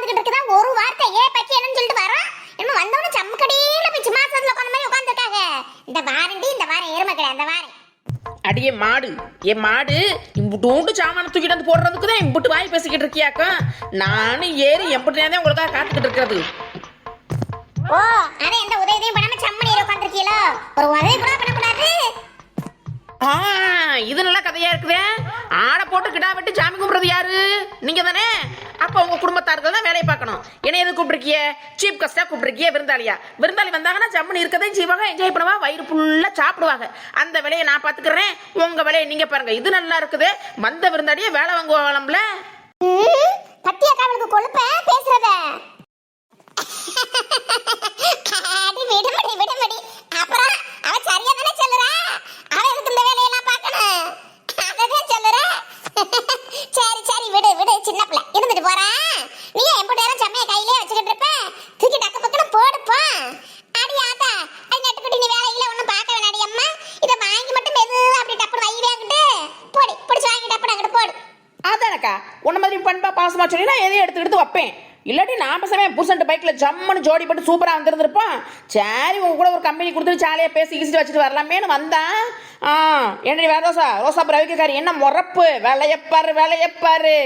உட்காந்துக்கிட்டு இருக்குதா ஒரு வார்த்தை ஏ பக்கி என்னன்னு சொல்லிட்டு வரோம். நம்ம வந்தவன சம்மக்கடியில போய் சும்மா சதுல உட்கார்ந்த மாதிரி உட்கார்ந்துருக்காங்க. இந்த வாரண்டி இந்த வாரம் ஏறுமக்கடை அந்த வாரம். அடியே மாடு என் மாடு இம்புட்டு சாமான தூக்கிட்டு வந்து போடுறதுக்கு தான் இம்புட்டு வாய் பேசிக்கிட்டு இருக்கியாக்கா. நானும் ஏறி எம்புட்டு நேரம் உங்களுக்காக காத்துக்கிட்டு இருக்கிறது. ஓ அத எந்த உதவியும் பண்ணாம சம்மணி ஏறி உட்கார்ந்துருக்கீங்களோ? ஒரு உதவி கூட பண்ணக்கூடாது. இது நல்ல கதையா இருக்குதே. ஆடை போட்டு கிடா வெட்டி சாமி கும்பிடுறது யாரு? நீங்க தானே. அப்ப உங்க குடும்பத்தார்கள் தான் வேலையை பார்க்கணும். என்ன எது கூப்பிட்டுருக்கிய? சீப் கஸ்டா கூப்பிட்டுருக்கிய? விருந்தாளியா? விருந்தாளி வந்தாங்கன்னா ஜம்முன்னு இருக்கதையும் செய்வாங்க, என்ஜாய் பண்ணுவா, வயிறு ஃபுல்லா சாப்பிடுவாங்க. அந்த வேலையை நான் பாத்துக்கிறேன், உங்க வேலையை நீங்க பாருங்க. இது நல்லா இருக்குது. வந்த விருந்தாளியே வேலை வாங்குவாங்களாம்ல. பத்தியா காவலுக்கு கொழுப்ப பேசுறத விடுமடி. அப்புறம் அவ சரியா தானே சொல்லுறா. அவ எதுக்கு இந்த வேலையெல்லாம் பார்க்கணும்? அதான் சொல்லுறா. சரி சரி விடு விடு, சின்ன பிள்ளை இருந்துட்டு போறா. நீ எம்புட்டு நேரம் சமைய கையிலே வச்சுக்கிட்டு இருப்ப, தூக்கி டக்கு பக்கன்னு போடுப்பா. அடி ஆத்தா, அது நட்டுக்குட்டி நீ வேலையில ஒன்றும் பார்க்க வேணாடி அம்மா. இதை வாங்கி மட்டும் மெதுவா அப்படி டப்புனு வைவியாங்கிட்டு போடி பிடிச்சி வாங்கி டப்புனு அங்கிட்டு போடு. அதானக்கா உன்ன மாதிரி பண்பா பாசமா சொல்லி நான் எதையும் எடுத்து வைப்பேன். இல்லாட்டி நான் பசமே புருஷன் பைக்ல ஜம்முன்னு ஜோடி போட்டு சூப்பரா வந்துருந்துருப்பான். சரி உங்க கூட ஒரு கம்பெனி கொடுத்துட்டு ஜாலியா பேசி கிசிட்டு வச்சுட்டு வரலாமேன்னு வந்தான். என்னடி வேதோசா ரோசா ரவிக்காரி என்ன முறப்பு வேலையப்பாரு.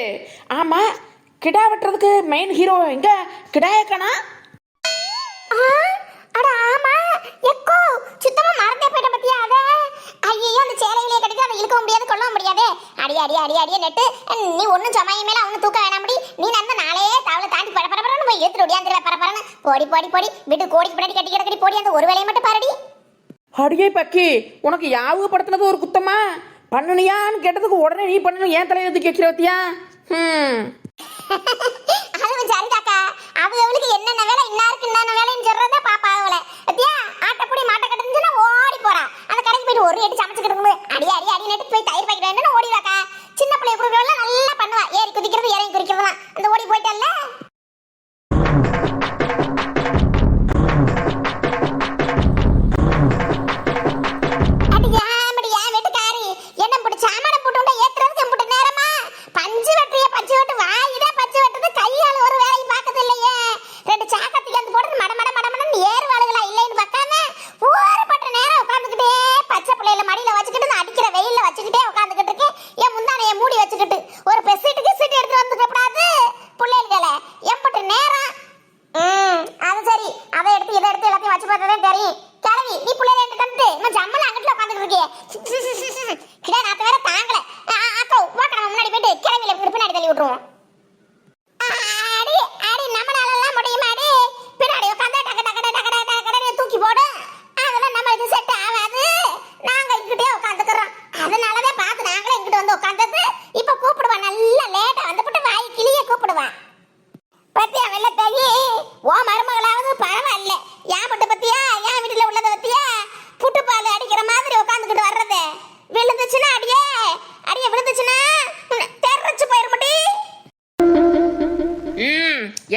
ஆமா கிடா வெட்டுறதுக்கு மெயின் ஹீரோ எங்க கிடாயக்கானா? அட ஆமா எக்கோ சுத்தமா மறந்தே போயிட்ட பத்தியா அத. ஐயோ அந்த சேலையிலே கடிச்சு அதை இழுக்க முடியாது கொள்ள முடியாது. அடி நெட்டு நீ ஒன்னும் சமைய மேல அவனு தூக்க வேணாமடி. நீ அந்த நாளே தவளை தாண்டி பரபரன்னு போய் ஏத்துட்டு ஓடியாந்துற பரபரன்னு போடி விடு கோடிக்கு பின்னாடி கட்டி கிடக்கடி போடி. அந்த ஒரு வேலையை மட்டும் பாருடி. அடியே பக்கி உனக்கு யாவுகப்படுத்தினது ஒரு குத்தமா? பண்ணனியான்னு கேட்டதுக்கு உடனே நீ பண்ணணும் ஏன் தலையை எடுத்து கேட்கிறவத்தியா? அதுவும் சரிதாக்கா. அவளுக்கு என்னென்ன வேலை இன்னாருக்கு என்னென்ன வேலைன்னு சொல்றதா பாப்பா அவளை பத்தியா. ஆட்டப்படி மாட்ட கட்டுச்சுன்னா ஓடி போறான். அந்த கடைக்கு போயிட்டு ஒரு எட்டு சமைச்சுக்கிட்டு இருக்கும்போது அடி நெட்டு போய் தயிர் பாக்கெட் வேணும்னு ஓடிவாக்கா. சின்ன பிள்ளைய குடுக்கறவள நல்லா பண்ணுவா. ஏறி குதிக்கிறது இறங்கி குதிக்கிறதுலாம் அந்த ஓடி போயிட்டல்ல.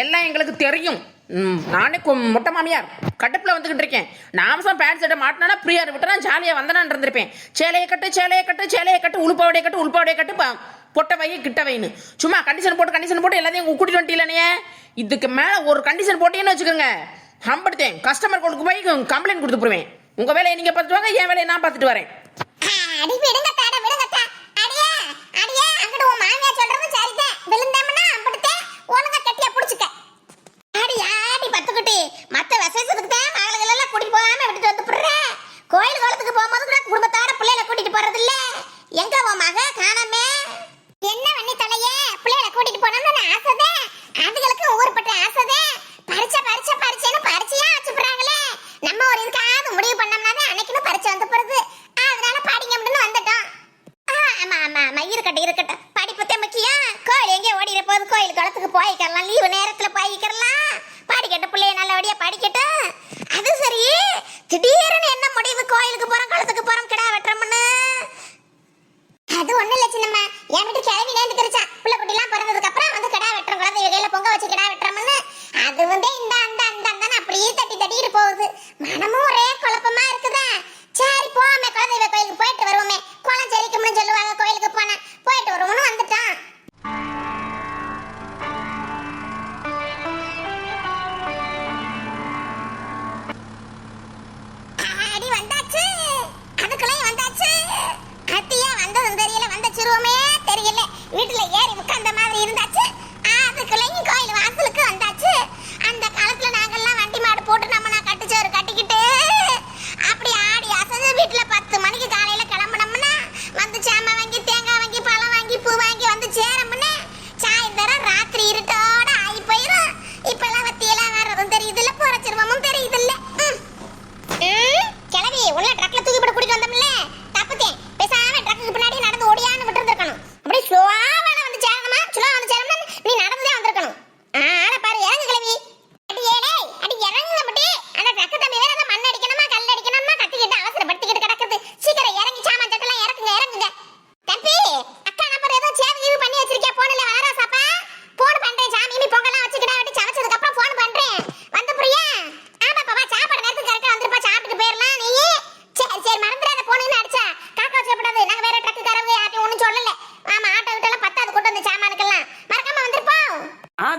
எல்லாம் எங்களுக்கு தெரியும். நானே மொட்டை மாமியார் கட்டுப்புல வந்துகிட்டு இருக்கேன். நாமசம் பேண்ட் சட்டை மாட்டினா ஃப்ரீயா விட்டு ஜாலியா வந்தனான் இருந்திருப்பேன். சேலையை கட்டு உளுப்பாவடைய கட்டு பொட்டை வை கிட்ட வைன்னு சும்மா கண்டிஷன் போட்டு எல்லாத்தையும் கூட்டிட்டு வந்துட்டீங்களே. இதுக்கு மேல ஒரு கண்டிஷன் போட்டீங்கன்னு வச்சுக்கோங்க, ஹம்படுத்தேன் கஸ்டமர் கொடுக்கு போய் கம்ப்ளைண்ட் கொடுத்து போடுவேன். உங்க வேலையை நீங்க பார்த்துட்டு வாங்க, என் வேலையை நான் பார்த்துட்டு வரேன். கோயில் குளத்துக்கு போகும்போது கூட குடும்பத்தோட பிள்ளைகளை கூட்டிட்டு போறது இல்ல. எங்க உன் மக காணாமே? என்ன பண்ணி தலையே பிள்ளைகளை கூட்டிட்டு போனோம்னு ஆசைதான். அதுகளுக்கு ஊர்பட்ட ஆசைதான். பரிச்சைன்னு பரிச்சையா வச்சுறாங்களே. நம்ம ஒரு இதுக்காவது முடிவு பண்ணோம்னா அன்னைக்குன்னு பரிச்சை வந்து போறது. அதனால படிங்க அப்படின்னு வந்துட்டோம். ஆமா இருக்கட்டும். படிப்புத்தே முக்கியம். கோயில் எங்கே ஓடிற போது கோயில் குளத்துக்கு போய்க்கலாம். லீவு நேரத்துல போய்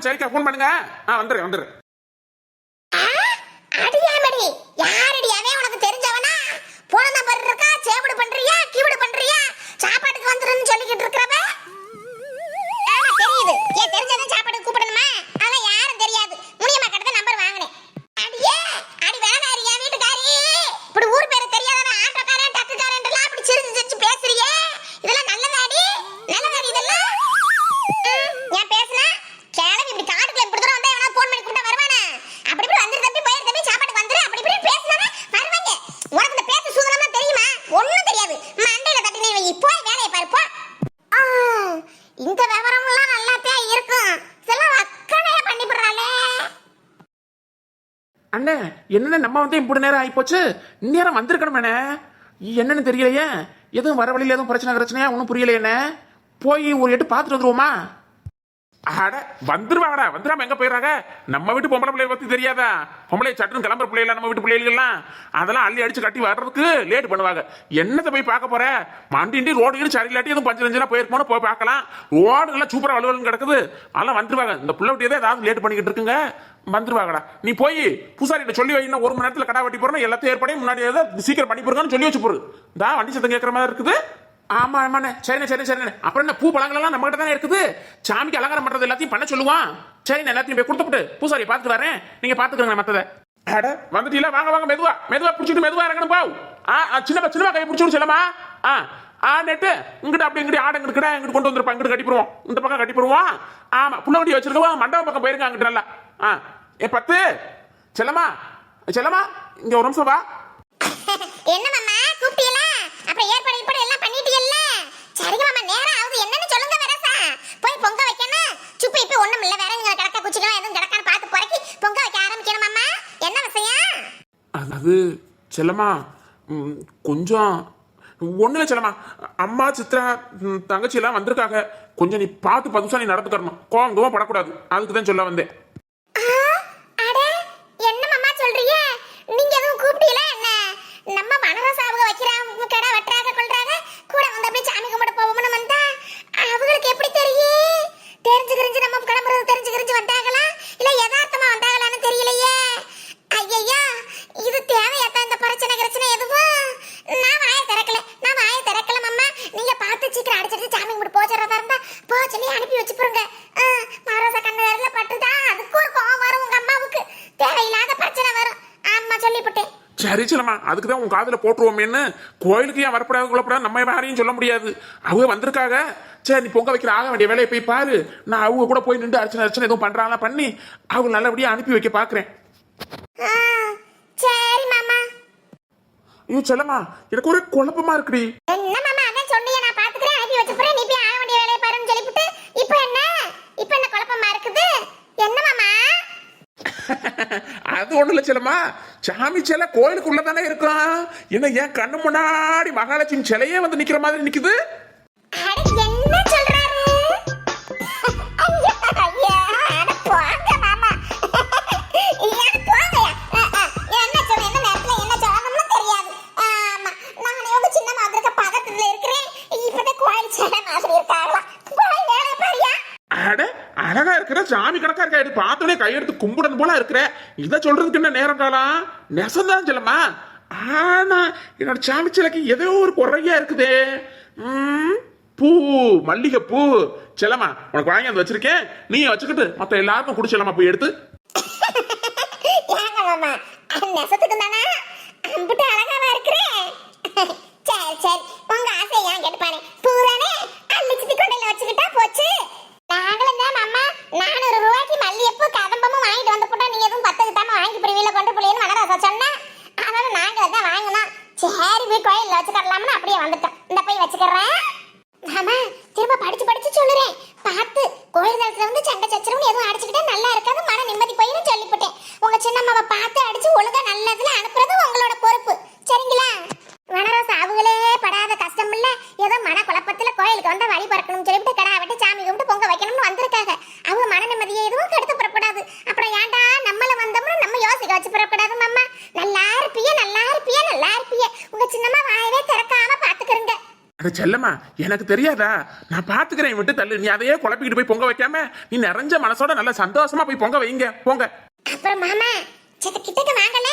சரிக்கா ஃபோன் பண்ணுங்க. வந்துடுறேன். அடியாமடி யாரடி அவன் உனக்கு தெரிஞ்சவனா? போன நம்பர் இருக்கா? சேவடு பண்றியா கீவடு பண்றியா? சாப்பாட்டுக்கு வந்துருன்னு சொல்லிக்கிட்டு இருக்கறவ. தெரியுது ஏன் தெரிஞ்சவன் சாப்பாடு கூப்பிடணுமா? அதெல்லாம் யாரும் தெரியாது. முனியம்மா கிட்ட நம்பர் வாங்கினேன். அடியே அடி வேணாரி என் வீட்டுக்காரி. இப்படி ஊர் பேரு தெரியாதவன் ஆட்டோக்காரன் டக்குக்காரன் எல்லாம் அப்படி சிரிச்சு பேசுறியே. இதெல்லாம் நல்லதாடி இதெல்லாம். ஏன் பேசுனா கேளவி இப்படி காட்டுக்குள்ள இப்படி தூரம் வந்தா எவனா ஃபோன் பண்ணி கூப்பிட்டா வருவானா? அப்படி இப்படி வந்துரு தம்பி போயிரு தம்பி சாப்பாட்டுக்கு வந்துரு அப்படி இப்படி பேசுனானே வருவாங்க. உனக்கு இந்த பேச்சு சூதனமா தெரியுமா? ஒண்ணும் தெரியாது. மண்டையில தட்டினே வை. போய் வேலையை பாரு போ. இந்த விவரம்லாம் நல்லாத்தே இருக்கும். இதெல்லாம் அக்கனையா பண்ணிவிடுறாளே. அண்ணே என்னென்ன நம்ம வந்து இப்படி நேரம் ஆகிப்போச்சு. இந்நேரம் வந்திருக்கணுமே. என்னன்னு தெரியலையே. எதுவும் வர வழியில் எதுவும் பிரச்சனையா ஒன்றும் புரியலையே. போய் ஒரு எட்டு பார்த்துட்டு வந்துருவோமா? அட வந்துருவாங்கடா. வந்துடாம எங்க போயிடுறாங்க? நம்ம வீட்டு பொம்பளை பிள்ளைய பத்தி தெரியாதா? பொம்பளை சட்டுன்னு கிளம்புற பிள்ளைல நம்ம வீட்டு பிள்ளைகள்லாம் அதெல்லாம் அள்ளி அடிச்சு கட்டி வர்றதுக்கு லேட் பண்ணுவாங்க. என்னத்தை போய் பார்க்க போற? மண்டிண்டி ரோடு சரியில்லாட்டி எதுவும் பஞ்சு போயிருப்போம் போய் பார்க்கலாம். ரோடுகள்லாம் சூப்பரா அலுவலம் கிடக்குது. அதெல்லாம் வந்துருவாங்க. இந்த பிள்ளை விட்டியதே ஏதாவது லேட் பண்ணிக்கிட்டு இருக்குங்க. வந்துருவாங்கடா. நீ போய் பூசாரிட்ட சொல்லி வை. இன்னும் 1 மணி நேரத்தில் கடா வெட்டி போறோம். எல்லாத்தையும் ஏற்பாடையும் முன்னாடி சீக்கிரம் பண்ணி போறோம்னு சொல்லி வச்சு போரு. தான் வண்டி சத்தம் கேட்கற மாதிரி இருக்குது. ஆமாண்ணே சரிண்ணே. அப்புறம் என்ன பூ பழங்கள்லாம் நம்ம கிட்ட தானே இருக்குது. சாமிக்கு அலங்காரம் பண்றது எல்லாத்தையும் பண்ண சொல்லுவான். சரிண்ணே எல்லாத்தையும் போய் கொடுத்துட்டு பூசாரியை பார்த்துட்டு வரேன். நீங்க பாத்துக்கிறேங்க மத்தத. அட வந்துட்டீங்களா? வாங்க மெதுவா பிடிச்சிட்டு மெதுவா இறங்கணும் பாவ். சின்னமா கை பிடிச்சி செல்லமா. நெட்டு இங்கிட்ட அப்படி இங்கிட்ட ஆட இங்கிட்ட இங்கிட்டு கொண்டு வந்துருப்பா. இங்கிட்டு கட்டிப்படுவோம். இந்த பக்கம் கட்டிப்படுவோம். ஆமா புள்ள வண்டி வச்சிருக்கோம். மண்டபம் பக்கம் போயிருங்க. அங்கிட்ட நல்லா பத்து செல்லமா இங்க ஒரு நிமிஷம் வா. என்ன மாமா கூப்பிட்டீங்களா? அப்புறம் ஏற்பாடு எல்லாம் பண்ணிட்டீங்கல்ல? சரிங்க மாமா நேரம் ஆகுது. என்னன்னு சொல்லுங்க வரசா. போய் பொங்க வைக்கணும். சுப்பி இப்ப ஒண்ணும் இல்ல. வேற நீங்க கடக்க குச்சிக்கலாம் எதுவும் கடக்கான்னு பார்த்து பொறுக்கி பொங்க வைக்க ஆரம்பிக்கணும் மாமா. என்ன விஷயம்? அது செல்லமா கொஞ்சம் ஒண்ணுல செல்லமா. அம்மா சித்ரா தங்கச்சி எல்லாம் வந்திருக்காங்க. கொஞ்சம் நீ பார்த்து பதுசா நீ நடந்துக்கணும். கோவம் படக்கூடாது. அதுக்கு தான் சொல்ல வந்தேன். என்ன மாமா சொல்றீங்க? நீங்க எதுவும் கூப்பிட்டீங்களா என்ன? நம்ம வனரசாவுக வைக்கிறாங்க கடை வெட்டுறாங்க கொள்றாங்க கூட வந்து அப்படியே சாமி கும்பிட போவோம்னு வந்தா அவங்களுக்கு எப்படி தெரியும்? தெரிஞ்சு நம்ம கிளம்புறது தெரிஞ்சு வந்தாங்களா இல்ல யதார்த்தமா வந்தாங்களான்னு தெரியலையே. ஐயா இது தேவையாத்தான் இந்த பிரச்சனை எதுவும்? நான் வாயை திறக்கல மாமா. நீங்க பார்த்து சீக்கிரம் அடிச்சிட்டு சாமி கும்பிட்டு போச்சுறதா இருந்தா போ சொல்லி அனுப்பி வச்சு போருங்க. மரோசா கண்ணு நேரில் பட்டுதா அதுக்கு ஒரு கோவம் வரும். உங்க அம்மாவுக்கு தேவையில்லாத பிரச்சனை வரும். ஆமா சொல்லிவிட்டேன். சரி செல்லமா அதுக்கு தான் உன் காதுல போட்டுருவோமேன்னு. கோயிலுக்கு ஏன் வரப்படாது கொள்ளப்படாது நம்ம யாரையும் சொல்ல முடியாது. அவங்க வந்திருக்காங்க. சரி நீ பொங்க வைக்கிற ஆக வேண்டிய வேலையை போய் பாரு. நான் அவங்க கூட போய் நின்று அர்ச்சனை எதுவும் பண்றாங்களா பண்ணி அவங்க நல்லபடியா அனுப்பி வைக்க பாக்குறேன். சரி மாமா. ஐயோ செல்லமா எனக்கு ஒரு குழப்பமா இருக்குடி. என்ன மாமா அதான் சொன்னீங்க நான் பாத்துக்கிறேன் அனுப்பி வச்சு போறேன். நீ போய் ஆக வேண்டிய வேலையை பாருன்னு சொல்லிவிட்டு இப்போ என்ன குழப்பமா இருக்குது? என்ன மாமா? அது ஒண்ணு இல்ல செல்லமா. சாமி சிலை கோயிலுக்குள்ள தானே இருக்கும். என்ன ஏன் கண்ணு முன்னாடி மகாலட்சுமி சிலையே வந்து நிக்கிற மாதிரி நிக்குது. என்ன சொல்றாரு? ஐயா அட போங்க மாமா. என்ன போங்கயா. என்ன சொல்ற என்ன நேரத்துல என்ன சொல்லணும்னு தெரியாது. ஆமா நான் எவ்வளவு சின்ன மாதிரி பதட்டத்துல இருக்கிறேன். இப்பதான் கோயில் சிலை மாதிரி இருக்காங்களா? போய் வேலை பாரியா. அட அழகா இருக்கிற சாமி கணக்கா இருக்கா. இது பார்த்தோன்னே கையெடுத்து கும்பிடணும் போல இருக்கிற. இதை சொல்றதுக்கு என்ன நேரம் காலம்? நெசந்தான் செல்லமா. ஆனா என்னோட சாமி சிலைக்கு ஏதோ ஒரு குறையா இருக்குதே. பூ மல்லிகை பூ செல்லமா உனக்கு வாங்கி வந்து வச்சிருக்கேன். நீ வச்சுக்கிட்டு மத்த எல்லாருக்கும் குடிச்சலமா போய் எடுத்து. ஏங்க மாமா நெசத்துக்கு தானே அம்பிட்டு அழகாவா இருக்கிறேன். சரி உங்க ஆசை ஏன் கேட்டுப்பானே. பூரானே அள்ளிச்சிட்டு கொண்டையில வச்சுக்கிட்டா போச்சு. நாங்களும் தான் மாமா 400 ரூபாய்க்கு மல்லிகைப்பூ கதம்பமும் வாங்கிட்டு வந்து போட்டா நீங்க எதுவும் 10 கிட்டாம வாங்கி பிரிவில கொண்டு போலேன்னு வனராசா சொன்னேன். அதனால நாங்க தான் வாங்கினோம். சரி போய் கோயில்ல வச்சுக்கலாம்னு அப்படியே வந்துட்டோம். இந்த போய் வச்சுக்கிறேன். மாமா திரும்ப படிச்சு சொல்லுறேன். பார்த்து கோயில் நேரத்துல வந்து சண்டை சச்சரவுன்னு எதுவும் அடிச்சுக்கிட்டே நல்லா இருக்காது. மன நிம்மதி போயின்னு சொல்லிவிட்டேன். உங்க சின்னம்மாவை பார்த்து அடிச்சு ஒழுங்கா நல்லதுல அனுப்புறது உங்களோட பொறுப்பு. அட செல்லம்மா எனக்கு தெரியாதா, நான் பாத்துக்கிறேன், விட்டு தள்ளு. நீ அதையே குழப்பிக்கிட்டு போய் பொங்க வைக்காம நீ நிறைஞ்ச மனசோட நல்ல சந்தோஷமா போய் பொங்க வைங்க, போங்க. அப்புறம் மாமா சத்த கிட்டக்க வாங்கல,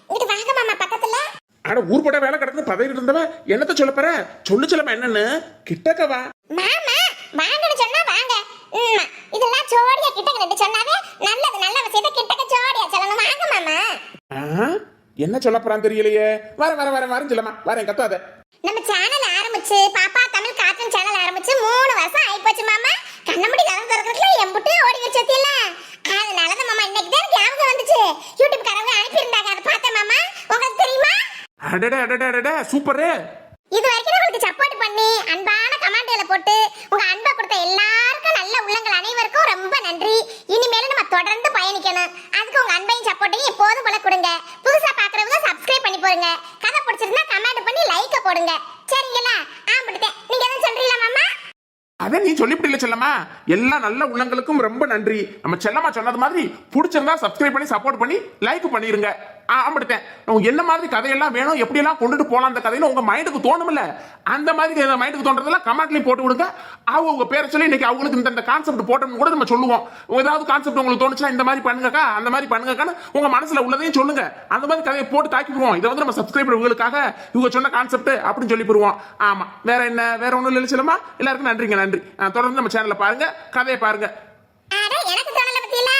இங்கிட்டு வாங்க மாமா பக்கத்துல. அட ஊர்பட வேலை கிடந்து பதவிட்டு இருந்தவ என்னத்த சொல்ல போற, சொல்லு செல்லம்மா என்னன்னு. கிட்டக்கவா மாமா வாங்கன்னு சொன்னா வாங்க. இதெல்லாம் ஜோடியா கிட்டக்க நின்று சொன்னாவே நல்லது, நல்ல விஷயத்தை கிட்டக்க ஜோடியா சொல்லணும். வாங்க மாமா. என்ன சொல்ல போறான் தெரியலையே. வரேன் செல்லம்மா, வரேன், கத்தாத. நம்ம சேனல் ஆரம்பிச்சு பாப்பா தமிழ் கார்ட்டூன் சேனல் ஆரம்பிச்சு 3 வருஷம் ஆயிப்போச்சு மாமா. கண்ணமுடி கலந்து திறக்கிறதுல எம்புட்டு ஓடி வச்சதில்ல. அதனாலதான் மாமா இன்னைக்கு தான் ஞாபகம் வந்துச்சு. யூடியூப் காரங்க அனுப்பி இருந்தாங்க, அதை பார்த்தேன் மாமா. உங்களுக்கு தெரியுமா? அடடே சூப்பரு. இது வரைக்கும் உங்களுக்கு சப்போர்ட் பண்ணி அன்பான கமெண்ட்களை போட்டு உங்க அன்பை கொடுத்த எல்லாருக்கும், நல்ல உள்ளங்கள் அனைவருக்கும் ரொம்ப நன்றி. இனிமேலும் நம்ம தொடர்ந்து பயணிக்கணும். அதுக்கு உங்க அன்பையும் சப்போர்ட்டையும் எப்போதும் போல கொடுங்க. புதுசா பாக்குறவங்க சப்ஸ்கிரைப் பண்ணி போடுங்க. கதை பிடிச்சிருந்தா கமெண்ட் பண்ணி லைக்க போடுங்க. சரிங்களா? ஆம்பிட்டேன். நீங்க எதுவும் சொல்றீங்களா மாமா? அத நீ சொல்லிவிடல செல்லம்மா. எல்லா நல்ல உள்ளங்களுக்கும் ரொம்ப நன்றி. நம்ம செல்லம்மா சொன்னது மாதிரி பிடிச்சிருந்தா சப்ஸ்கிரைப் பண்ணி சப்போர்ட் பண்ணி லைக் பண்ணிருங்க. ஆம்பிட்டேன். என்ன மாதிரி கதையெல்லாம் வேணும், எப்படி எல்லாம் கொண்டுட்டு போலாம் அந்த கதையில உங்க மைண்டுக்கு தோணும்ல, அந்த மாதிரி மைண்டுக்கு தோன்றதெல்லாம் கமெண்ட்லயும் போட்டு விடுங்க. அவங்க பேரை சொல்லி இன்னைக்கு அவங்களுக்கு இந்த கான்செப்ட் போட்டோம்னு கூட நம்ம சொல்லுவோம். ஏதாவது கான்செப்ட் உங்களுக்கு தோணுச்சுன்னா இந்த மாதிரி பண்ணுங்கக்கா, அந்த மாதிரி பண்ணுங்கக்கான்னு உங்க மனசுல உள்ளதையும் சொல்லுங்க. அந்த மாதிரி கதையை போட்டு தாக்கிடுவோம். இதை வந்து நம்ம சப்ஸ்கிரைபர் இவங்களுக்காக இவங்க சொன்ன கான்செப்ட் அப்படின்னு சொல்லி போடுவோம். ஆமா, வேற என்ன, வேற ஒண்ணும் இல்லை செல்லம்மா. எல்லாருக்கும் நன்றிங்க, நன்றி. தொடர்ந்து நம்ம சேனலை பாருங்க, கதையை பாருங்க. எனக்கு தோணல பத்தியில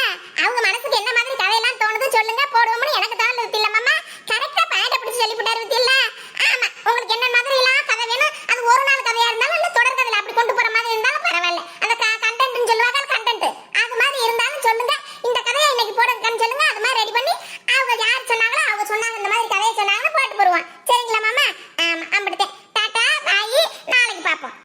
அவங்க மனசுக்கு என்ன மாதிரி கதையெல்லாம் தோணுது சொல்லுங்க, போடுவோம்னு எனக்கு தோணல பத்தியில மாமா. கரெக்டா பாயிண்ட் பிடிச்சு சொல்லி போட்டாரு பத்தியில.